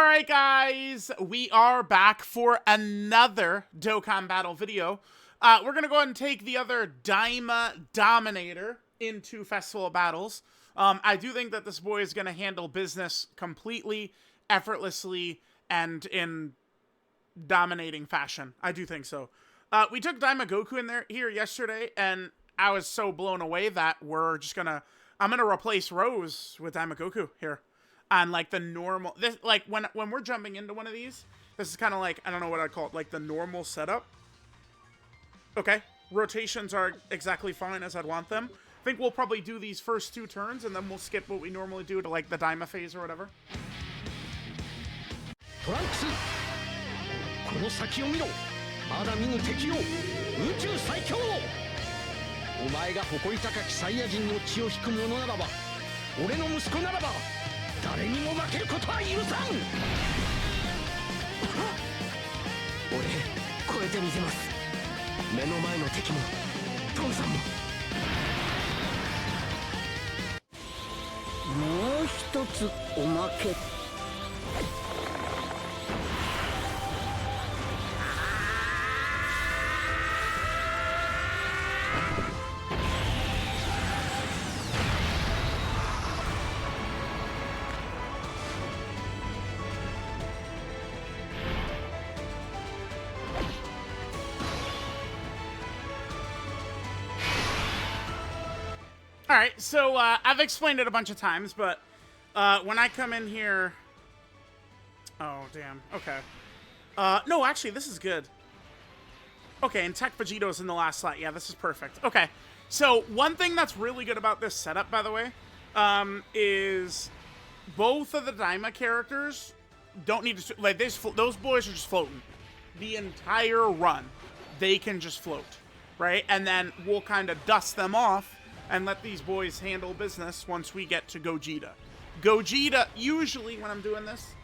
Alright guys, we are back for another Dokkan battle video. We're gonna go ahead and take the other Daima Dominator into Festival Battles. I do think that this boy is gonna handle business completely, effortlessly, and in dominating fashion. I do think so. We took Daima Goku in here yesterday, and I was so blown away that I'm gonna replace Rose with Daima Goku here. On like the normal, when we're jumping into one of these, this is kind of like, I don't know what I'd call it, like the normal setup. Okay, rotations are exactly fine as I'd want them. I think we'll probably do these first two turns and then we'll skip what we normally do to like the Daima phase or whatever. Trunks, この先を見ろ。まだ見ぬ敵を宇宙最強。お前が誇り高きサイヤ人の血を引く者ならば、俺の息子ならば。誰にも負けることは許さん。俺超えてみせます。目の前の敵も父さんも。もう一つおまけ。Alright, so I've explained it a bunch of times, but when I come in here... Oh, damn. Okay. No, actually, this is good. Okay, and TEQ Vegito's in the last slot. Yeah, this is perfect. Okay, so one thing that's really good about this setup, by the way, is both of the Daima characters don't need to... Like, those boys are just floating. The entire run, they can just float, right? And then we'll kind of dust them off and let these boys handle business once we get to Gogeta. Gogeta, usually when I'm doing this,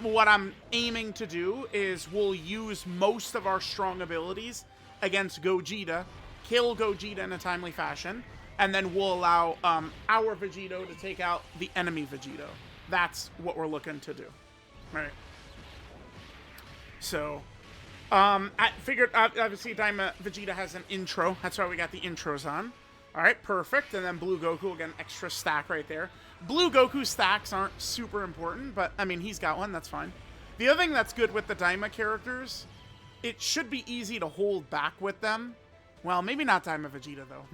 what I'm aiming to do is we'll use most of our strong abilities against Gogeta, kill Gogeta in a timely fashion, and then we'll allow our Vegito to take out the enemy Vegito. That's what we're looking to do. All right. So, I figured, obviously, Daima Vegeta has an intro. That's why we got the intros on. Alright, perfect. And then Blue Goku will get an extra stack right there. Blue Goku stacks aren't super important, but, I mean, he's got one. That's fine. The other thing that's good with the Daima characters, it should be easy to hold back with them. Well, maybe not Daima Vegeta, though.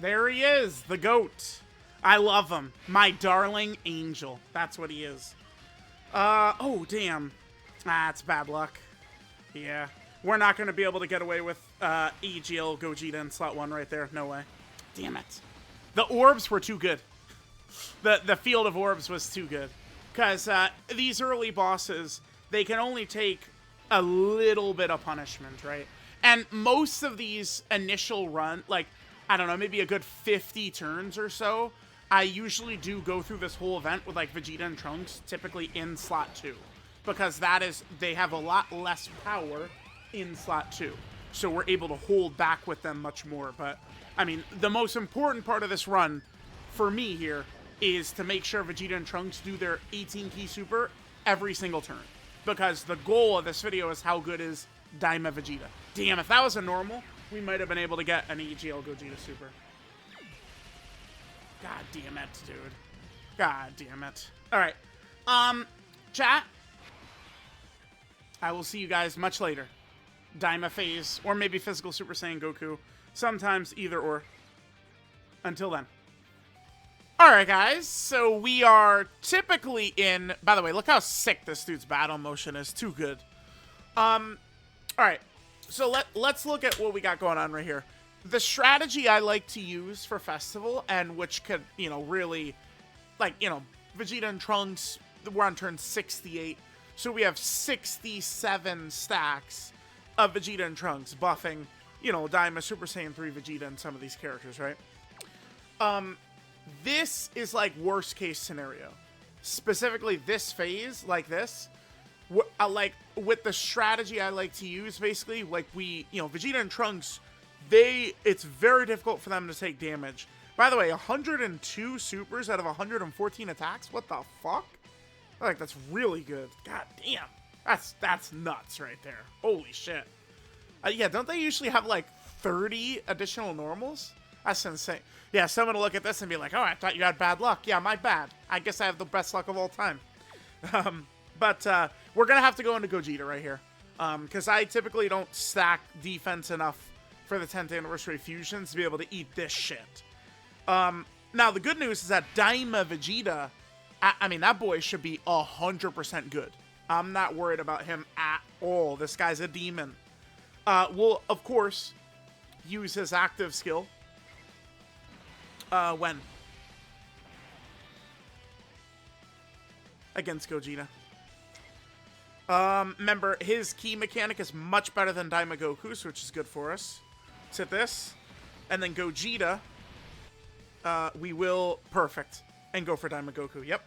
There he is, the GOAT. I love him. My darling angel. That's what he is. Oh, damn. That's bad luck. Yeah. We're not going to be able to get away with EGL Gogeta in slot 1 right there. No way. Damn it. The orbs were too good. The field of orbs was too good. Because these early bosses, they can only take a little bit of punishment, right? And most of these initial like, I don't know, maybe a good 50 turns or so, I usually do go through this whole event with like Vegeta and Trunks, typically in slot 2. Because they have a lot less power in slot 2. So we're able to hold back with them much more. But, I mean, the most important part of this run, for me here, is to make sure Vegeta and Trunks do their 18 key super every single turn. Because the goal of this video is how good is Daima Vegeta. Damn, if that was a normal, we might have been able to get an EGL Gogeta super. God damn it, dude. God damn it. Alright. Chat. I will see you guys much later. Daima phase, or maybe physical Super Saiyan Goku. Sometimes either or. Until then. Alright, guys. So we are typically in... By the way, look how sick this dude's battle motion is. Too good. Alright. So let's look at what we got going on right here. The strategy I like to use for Festival, and which could, you know, really, like, you know, Vegeta and Trunks, we're on turn 68. So we have 67 stacks of Vegeta and Trunks buffing, you know, Daima Super Saiyan 3 Vegeta and some of these characters, right? This is like worst case scenario. Specifically this phase, like this, like with the strategy I like to use, basically, like you know, Vegeta and Trunks, it's very difficult for them to take damage. By the way, 102 supers out of 114 attacks? What the fuck? I think that's really good. God damn. That's nuts right there. Holy shit. Yeah, don't they usually have like 30 additional normals? That's insane. Yeah, someone will look at this and be like, oh, I thought you had bad luck. Yeah, my bad. I guess I have the best luck of all time. But we're going to have to go into Gogeta right here. Because I typically don't stack defense enough for the 10th anniversary fusions to be able to eat this shit. Now, the good news is that Daima Vegeta, I mean, that boy should be 100% good. I'm not worried about him at all. This guy's a demon. We'll, of course, use his active skill. When? Against Gogeta. Remember, his key mechanic is much better than Daima Goku's, which is good for us. Let's hit this. And then Gogeta, we will perfect. And go for Daima Goku. Yep.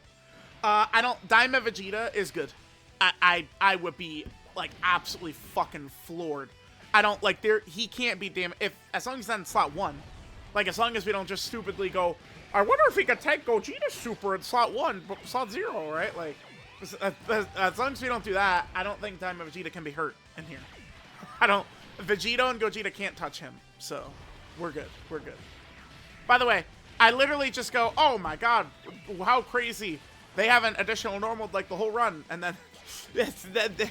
Daima Vegeta is good. I would be, like, absolutely fucking floored. He can't be as long as he's not in slot 1. Like, as long as we don't just stupidly go, I wonder if he could take Gogeta Super in slot 1, but slot 0, right? Like, as long as we don't do that, I don't think Daima Vegeta can be hurt in here. Vegito and Gogeta can't touch him, so we're good. We're good. By the way, I literally just go, oh my god, how crazy. They have an additional normal, like, the whole run, and then,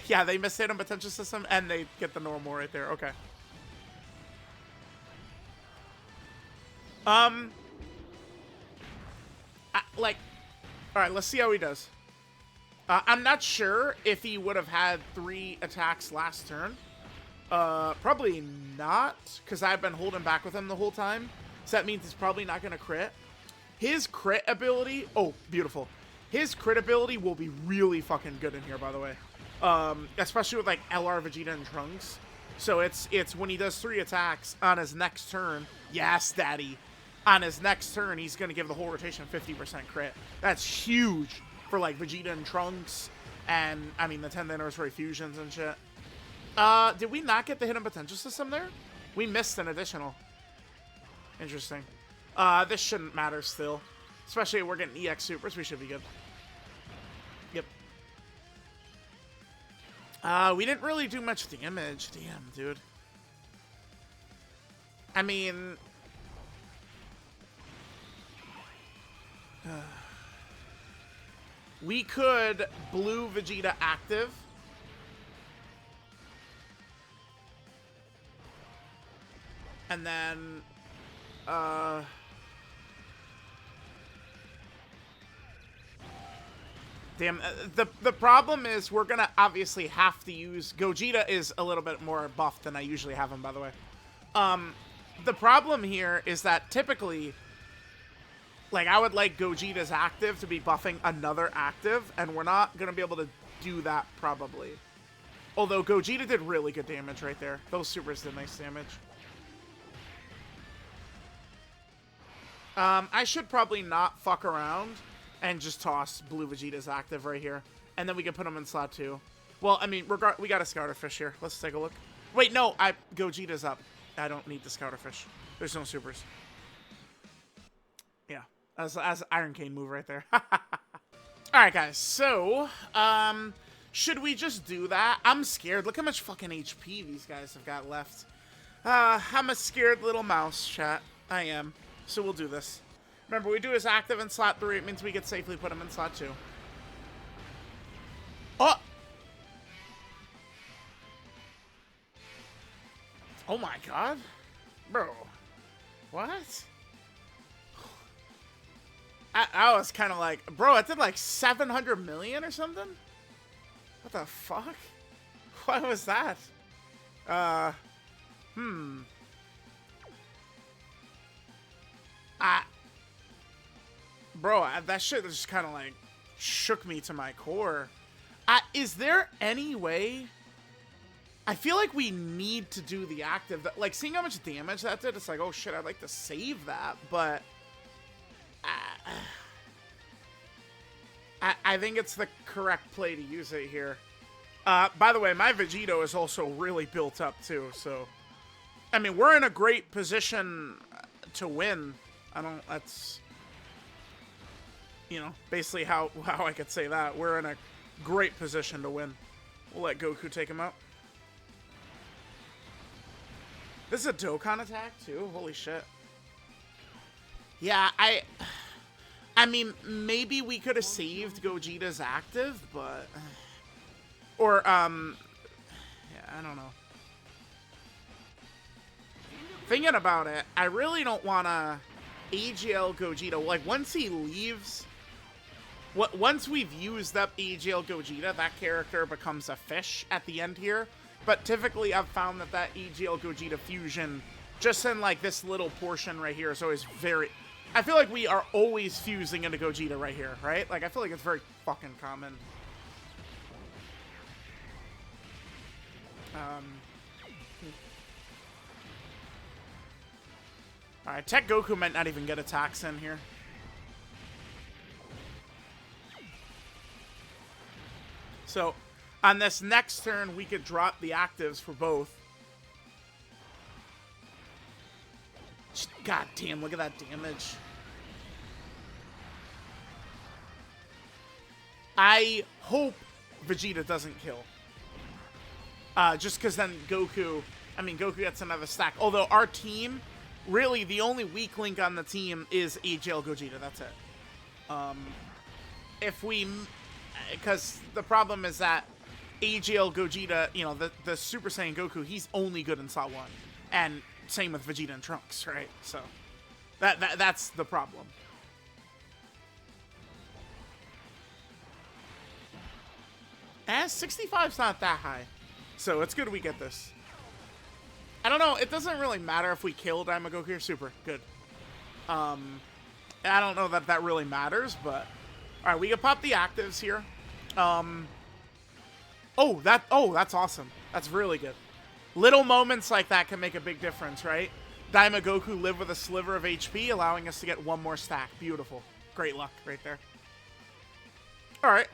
yeah, they mishit him potential system, and they get the normal right there. Okay. Alright, let's see how he does. I'm not sure if he would have had 3 attacks last turn. Probably not, because I've been holding back with him the whole time. So that means he's probably not going to crit. His crit ability, oh, beautiful. His crit ability will be really fucking good in here, by the way. Especially with, like, LR Vegeta and Trunks. So it's when he does 3 attacks on his next turn. Yes, daddy. On his next turn, he's going to give the whole rotation 50% crit. That's huge for, like, Vegeta and Trunks and, I mean, the 10th anniversary fusions and shit. Did we not get the hidden potential system there? We missed an additional. Interesting. This shouldn't matter still. Especially if we're getting EX supers, we should be good. Yep. We didn't really do much damage. Damn, dude. I mean... we could blue Vegeta active. And then, damn, the problem is we're gonna obviously have to use... Gogeta is a little bit more buffed than I usually have him, by the way. The problem here is that typically... like, I would like Gogeta's active to be buffing another active, and we're not going to be able to do that, probably. Although, Gogeta did really good damage right there. Those supers did nice damage. I should probably not fuck around and just toss blue Vegeta's active right here. And then we can put him in slot 2. Well, I mean, we got a Scouter Fish here. Let's take a look. Wait, no, Gogeta's up. I don't need the Scouter Fish. There's no supers. Yeah. As Iron Cane move right there. Alright, guys. So, should we just do that? I'm scared. Look how much fucking HP these guys have got left. I'm a scared little mouse, chat. I am. So we'll do this. Remember, we do his active in slot 3. It means we can safely put him in slot 2. Oh! Oh my god. Bro. What? I was kind of like, bro, I did like 700 million or something? What the fuck? What was that? Bro, that shit just kind of like shook me to my core. Is there any way? I feel like we need to do the active. Like, seeing how much damage that did, it's like, oh shit, I'd like to save that, but I think it's the correct play to use it here. By the way, my Vegito is also really built up too, so I mean, we're in a great position to win. That's, you know, basically how I could say that. We're in a great position to win. We'll let Goku take him out. This is a Dokkan attack too? Holy shit. Yeah, I mean, maybe we could have saved Gogeta's active, but or yeah, I don't know. Thinking about it, I really don't want to AGL Gogeta. Like, once he leaves, once we've used up AGL Gogeta, that character becomes a fish at the end here. But typically, I've found that AGL Gogeta fusion, just in like this little portion right here, is always very. I feel like we are always fusing into Gogeta right here, right? Like, I feel like it's very fucking common. Alright, TEQ Goku might not even get attacks in here. So, on this next turn, we could drop the actives for both. God damn, look at that damage. I hope Vegeta doesn't kill. Just because then Goku gets another stack. Although our team, really the only weak link on the team is AGL Gogeta. That's it. Because the problem is that AGL Gogeta, you know, the Super Saiyan Goku, he's only good in Slot 1. And same with Vegeta and Trunks, right? So that's the problem. And 65's not that high. So it's good we get this. I don't know, it doesn't really matter if we kill Daima Goku here. Super, good. I don't know that really matters, but alright, we can pop the actives here. That's awesome. That's really good. Little moments like that can make a big difference, right? Daima Goku live with a sliver of HP, allowing us to get one more stack. Beautiful. Great luck right there. Alright,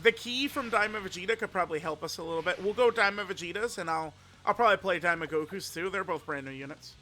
the key from Daima Vegeta could probably help us a little bit. We'll go Daima Vegetas, and I'll probably play Daima Gokus too. They're both brand new units.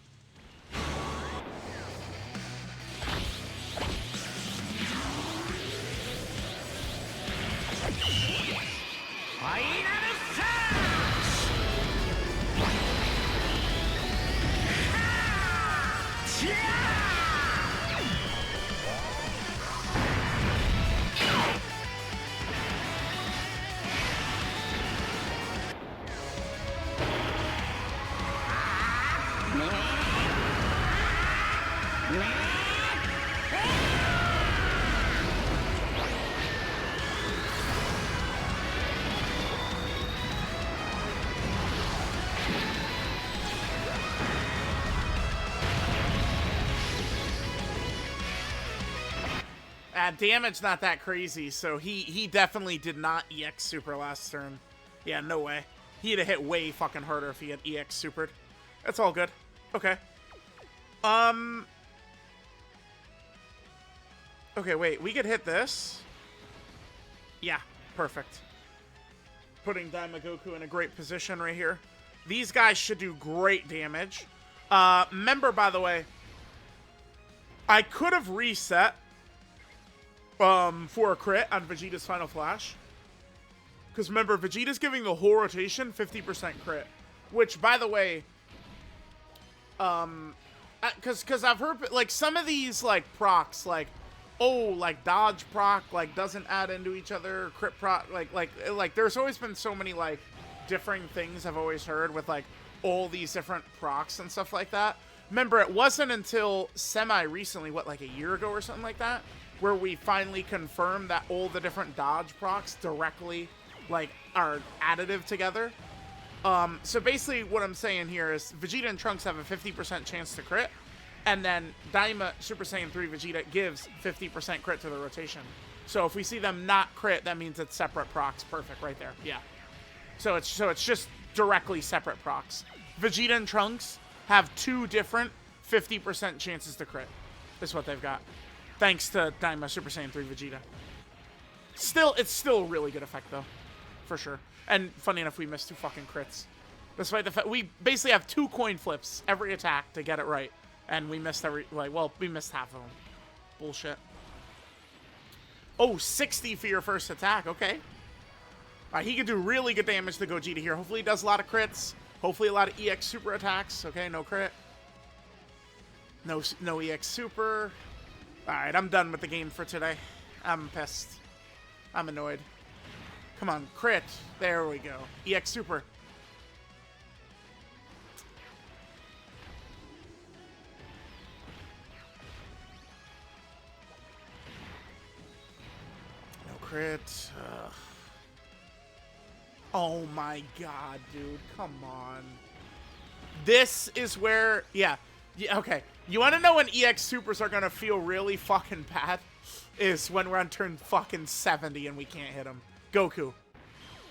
Damage not that crazy, so he definitely did not EX super last turn. Yeah, no way. He'd have hit way fucking harder if he had EX supered. That's all good. Okay. Okay, wait. We could hit this. Yeah, perfect. Putting Daima Goku in a great position right here. These guys should do great damage. Remember, by the way, I could have reset for a crit on Vegeta's Final Flash. Because remember, Vegeta's giving the whole rotation 50% crit. Which, by the way, because I've heard, like, some of these, like, procs, like, oh, like, dodge proc, like, doesn't add into each other, crit proc, like, there's always been so many, like, differing things I've always heard with, like, all these different procs and stuff like that. Remember, it wasn't until semi-recently, what, like a year ago or something like that, where we finally confirmed that all the different dodge procs directly, like, are additive together. So basically what I'm saying here is Vegeta and Trunks have a 50% chance to crit, and then Daima Super Saiyan 3 Vegeta gives 50% crit to the rotation. So if we see them not crit, that means it's separate procs. Perfect, right there. Yeah. So it's just directly separate procs. Vegeta and Trunks have 2 different 50% chances to crit. Is what they've got. Thanks to Daima Super Saiyan 3 Vegeta. It's still a really good effect though. For sure. And funny enough, we missed 2 fucking crits. Despite the fact we basically have 2 coin flips every attack to get it right. And we missed we missed half of them. Bullshit. Oh, 60 for your first attack. Okay. He can do really good damage to Gogeta here. Hopefully he does a lot of crits. Hopefully a lot of EX super attacks. Okay, no crit. No EX super. Alright, I'm done with the game for today. I'm pissed. I'm annoyed. Come on, crit. There we go. EX super. No crit. Ugh. Oh my god, dude. Come on. This is where... Yeah, okay. You want to know when EX supers are going to feel really fucking bad? Is when we're on turn fucking 70 and we can't hit him. Goku.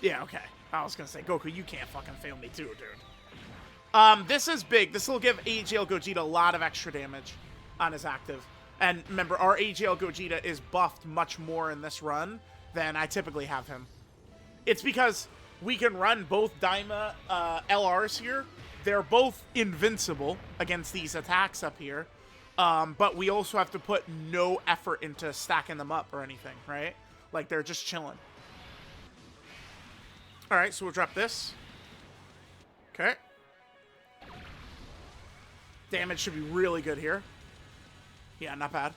Yeah, okay. I was going to say, Goku, you can't fucking fail me too, dude. This is big. This will give AGL Gogeta a lot of extra damage on his active. And remember, our AGL Gogeta is buffed much more in this run than I typically have him. It's because... we can run both Daima LRs here. They're both invincible against these attacks up here. But we also have to put no effort into stacking them up or anything, right? Like, they're just chilling. Alright, so we'll drop this. Okay. Damage should be really good here. Yeah, not bad.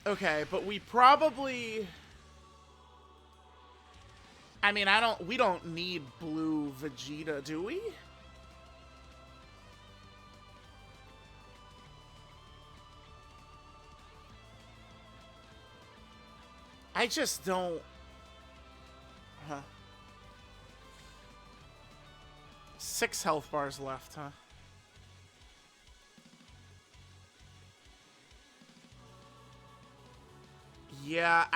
Okay, but we probably... I mean, we don't need blue Vegeta, do we? I just don't... Huh. 6 health bars left, huh? Yeah,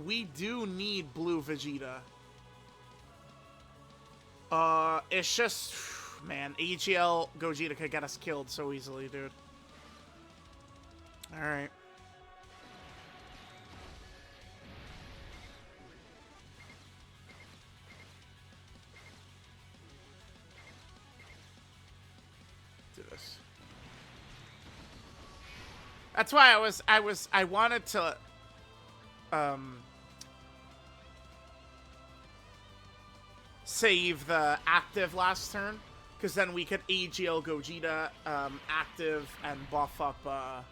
we do need blue Vegeta. It's just, man, AGL Gogeta could get us killed so easily, dude. Alright. Do this. That's why I wanted to, save the active last turn, because then we could AGL Gogeta active and buff up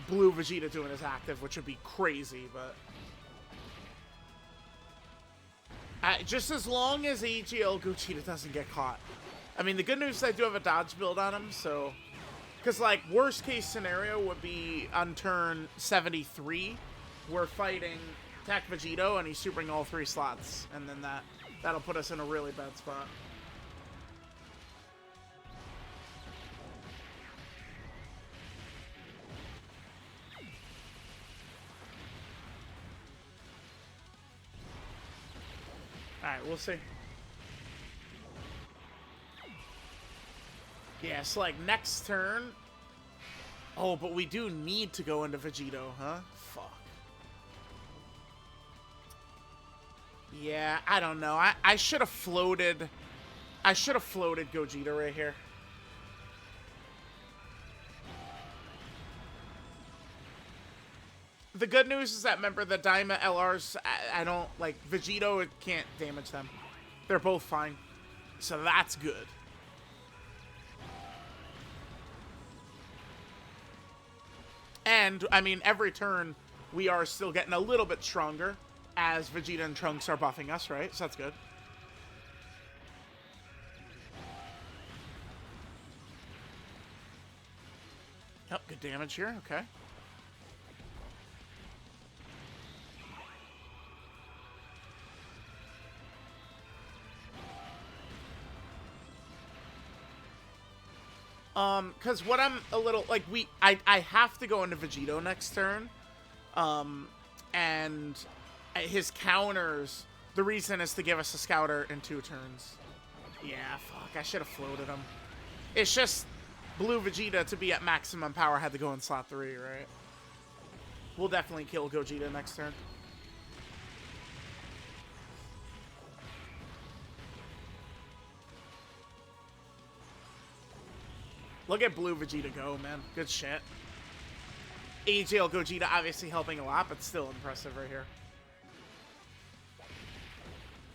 blue Vegeta doing his active, which would be crazy, but just as long as AGL Gogeta doesn't get caught. I mean, the good news is I do have a dodge build on him, so... Because, like, worst case scenario would be on turn 73, we're fighting TEQ Vegito, and he's supering all 3 slots, and then that'll put us in a really bad spot. Alright, we'll see. Yeah, so like next turn... Oh, but we do need to go into Vegito, huh? Fuck. Yeah, I don't know. I should have floated... I should have floated Gogeta right here. The good news is that, remember, the Daima LRs, I don't, like, Vegito, it can't damage them. They're both fine. So that's good. And, I mean, every turn, we are still getting a little bit stronger as Vegeta and Trunks are buffing us, right? So that's good. Yep, good damage here. Okay. Because what I'm a little, like, I have to go into Vegito next turn. And his counters, the reason is to give us a scouter in 2 turns. Yeah, fuck, I should have floated him. It's just Blue Vegeta to be at maximum power had to go in slot 3, right? We'll definitely kill Gogeta next turn. Look at Blue Vegeta go, man. Good shit. AGL Gogeta obviously helping a lot, but still impressive right here.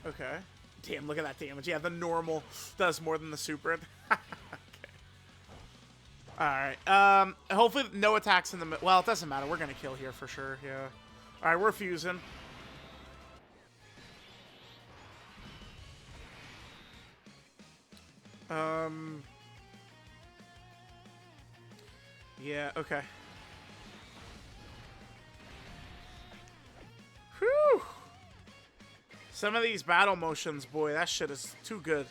Okay. Damn, look at that damage. Yeah, the normal does more than the super. Okay. Alright. Hopefully no attacks in the middle. Well, it doesn't matter. We're going to kill here for sure. Yeah. Alright, we're fusing. Yeah, okay. Whew. Some of these battle motions, boy, that shit is too good.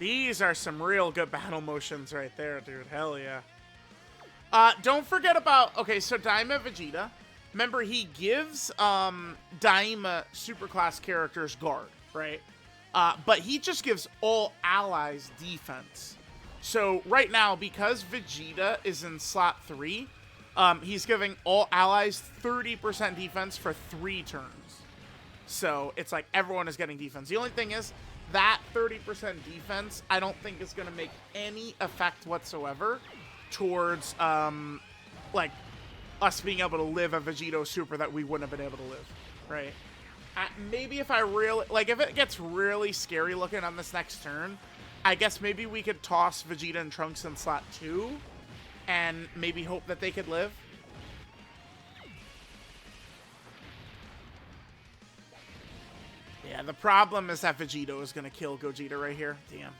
These are some real good battle motions right there, dude. Hell yeah. Don't forget about... Okay, so Daima Vegeta. Remember, he gives Daima superclass characters guard, right? But he just gives all allies defense. So right now, because Vegeta is in slot 3, he's giving all allies 30% defense for 3 turns. So it's like everyone is getting defense. The only thing is, that 30% defense, I don't think is going to make any effect whatsoever towards, like, us being able to live a Vegito Super that we wouldn't have been able to live, right? Maybe if I really, like, if it gets really scary looking on this next turn, I guess maybe we could toss Vegeta and Trunks in slot 2 and maybe hope that they could live. Yeah, the problem is that Vegito is going to kill Gogeta right here. Damn.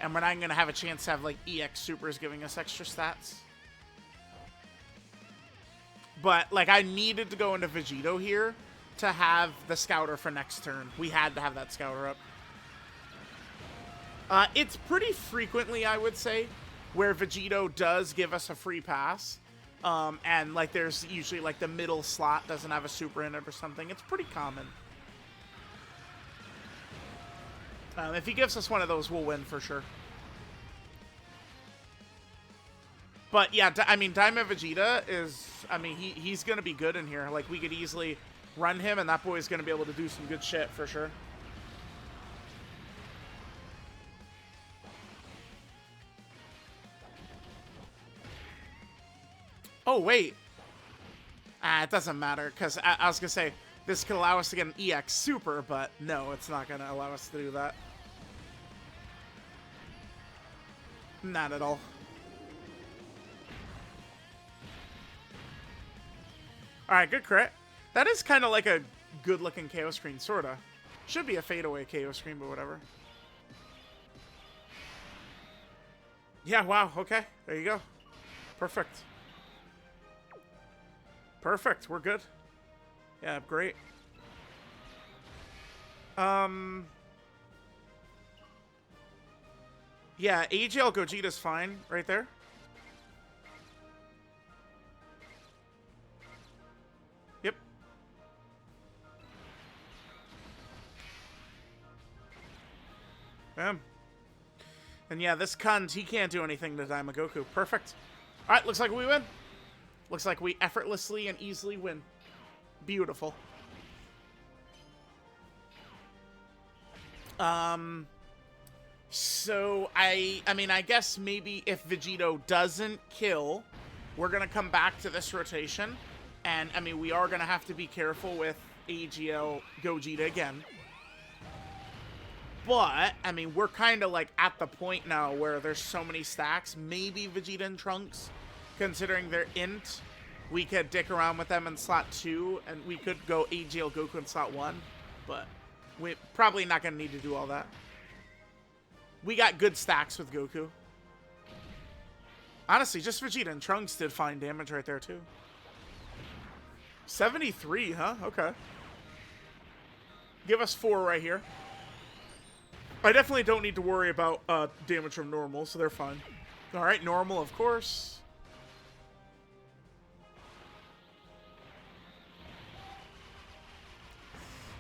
And we're not going to have a chance to have, like, EX Supers giving us extra stats. But, like, I needed to go into Vegito here to have the Scouter for next turn. We had to have that Scouter up. It's pretty frequently, I would say, where Vegito does give us a free pass. And, like, there's usually, like, the middle slot doesn't have a super in it or something. It's pretty common. If he gives us one of those, we'll win for sure. But, yeah, I mean, Daima Vegeta is... I mean, he's going to be good in here. Like, we could easily run him, and that boy's going to be able to do some good shit for sure. Oh, wait. It doesn't matter, because I was going to say, this could allow us to get an EX Super, but no, it's not going to allow us to do that. Not at all. Alright, good crit. That is kind of like a good-looking KO screen, sorta. Should be a fadeaway KO screen, but whatever. Yeah, wow, okay. There you go. Perfect. Perfect, we're good. Yeah, great. Yeah, AGL Gogeta's fine right there. Yep. Bam. And yeah, this cunt, he can't do anything to Daima Goku. Perfect. Alright, looks like we win. Looks like we effortlessly and easily win. Beautiful. So, I mean, I guess maybe if Vegito doesn't kill, we're going to come back to this rotation. And, I mean, we are going to have to be careful with AGL Gogeta again. But, I mean, we're kind of, like, at the point now where there's so many stacks. Maybe Vegeta and Trunks, considering they're int, we could dick around with them in slot 2, and we could go AGL Goku in slot 1. But we're probably not going to need to do all that. We got good stacks with Goku. Honestly, just Vegeta and Trunks did fine damage right there, too. 73, huh? Okay. Give us 4 right here. I definitely don't need to worry about damage from normal, so they're fine. Alright, normal, of course.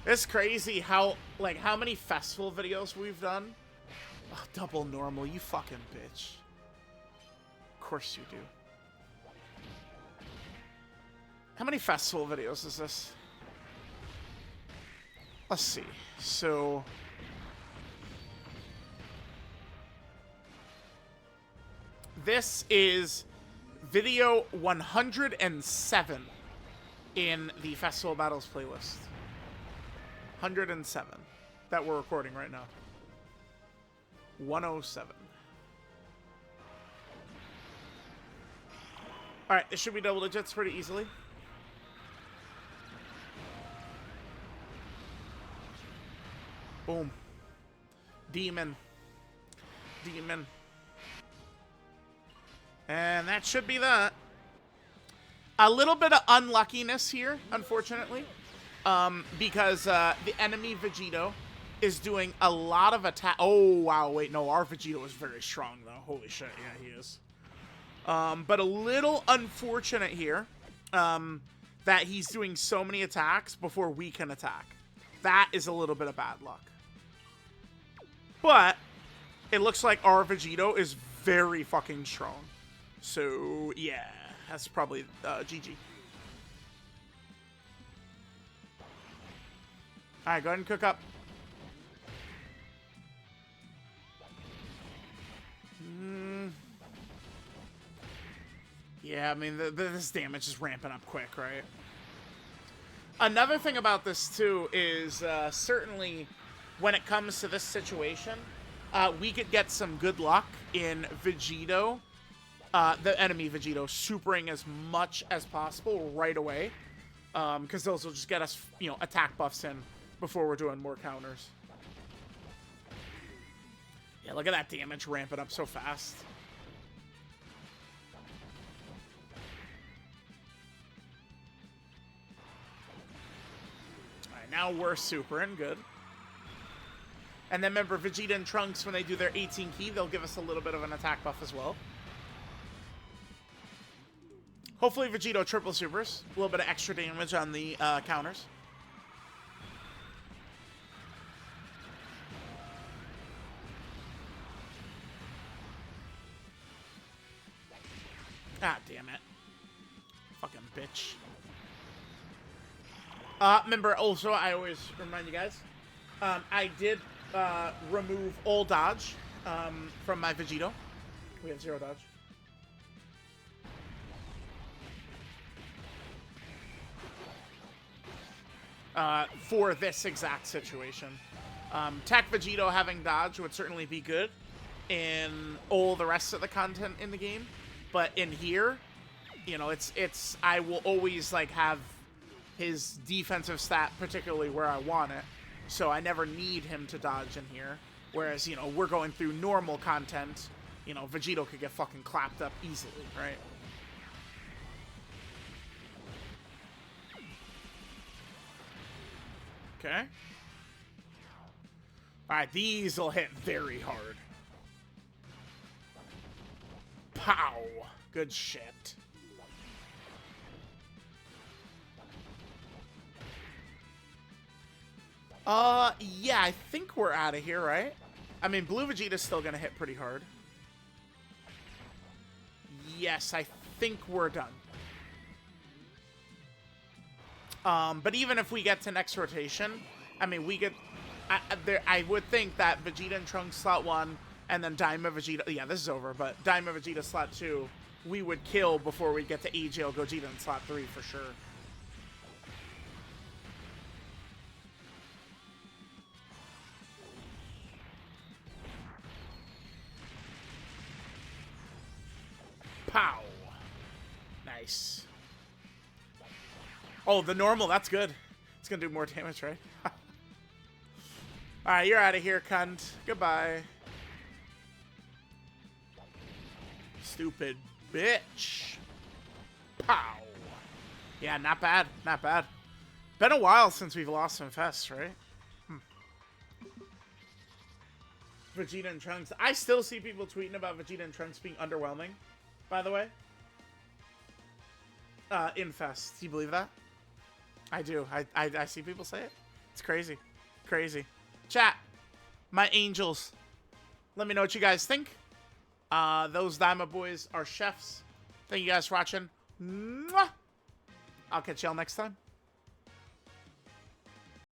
It's crazy how many festival videos we've done. Oh, double normal, you fucking bitch. Of course you do. How many festival videos is this? Let's see. So this is video 107 in the Festival Battles playlist. 107 that we're recording right now. 107. Alright, this should be double digits pretty easily. Boom. Demon. Demon. And that should be that. A little bit of unluckiness here, unfortunately. Because the enemy Vegito is doing a lot of attack. Oh, wow. Wait, no. Our Vegito is very strong, though. Holy shit. Yeah, he is. But a little unfortunate here that he's doing so many attacks before we can attack. That is a little bit of bad luck. But it looks like our Vegito is very fucking strong. So, yeah. That's probably GG. Alright, go ahead and cook up. Yeah, I mean, this damage is ramping up quick, right? Another thing about this, too, is certainly when it comes to this situation, we could get some good luck in Vegito, the enemy Vegito, supering as much as possible right away. Because those will just get us, you know, attack buffs in before we're doing more counters. Yeah, look at that damage ramping up so fast. Alright, now we're supering. Good. And then remember, Vegeta and Trunks, when they do their 18 key, they'll give us a little bit of an attack buff as well. Hopefully Vegito triple supers. A little bit of extra damage on the counters. Ah, damn it. Fucking bitch. Remember, also, I always remind you guys, I did remove all dodge from my Vegito. We have 0 dodge. For this exact situation. TEQ Vegito having dodge would certainly be good in all the rest of the content in the game, but in here, you know, it's I will always like have his defensive stat particularly where I want it, so I never need him to dodge in here. Whereas, you know, we're going through normal content, you know, Vegito could get fucking clapped up easily, right? Okay. Alright, these will hit very hard. Pow! Good shit. Yeah, I think we're out of here, right? I mean, Blue Vegeta's still gonna hit pretty hard. Yes, I think we're done. But even if we get to next rotation, I mean, we get... I would think that Vegeta and Trunks slot 1, and then Daima Vegeta... Yeah, this is over, but Daima Vegeta slot 2, we would kill before we get to AJL Gogeta in slot 3 for sure. Pow! Nice. Oh, the normal, that's good. It's gonna do more damage, right? Alright, you're out of here, cunt. Goodbye. Stupid bitch. Pow. Yeah, not bad. Not bad. Been a while since we've lost some fests, right? Vegeta and Trunks. I still see people tweeting about Vegeta and Trunks being underwhelming, by the way. In Fest. Do you believe that? I do. I see people say it. It's crazy. Crazy. Chat, my angels. Let me know what you guys think. Those Daima boys are chefs. Thank you guys for watching. Mwah! I'll catch y'all next time.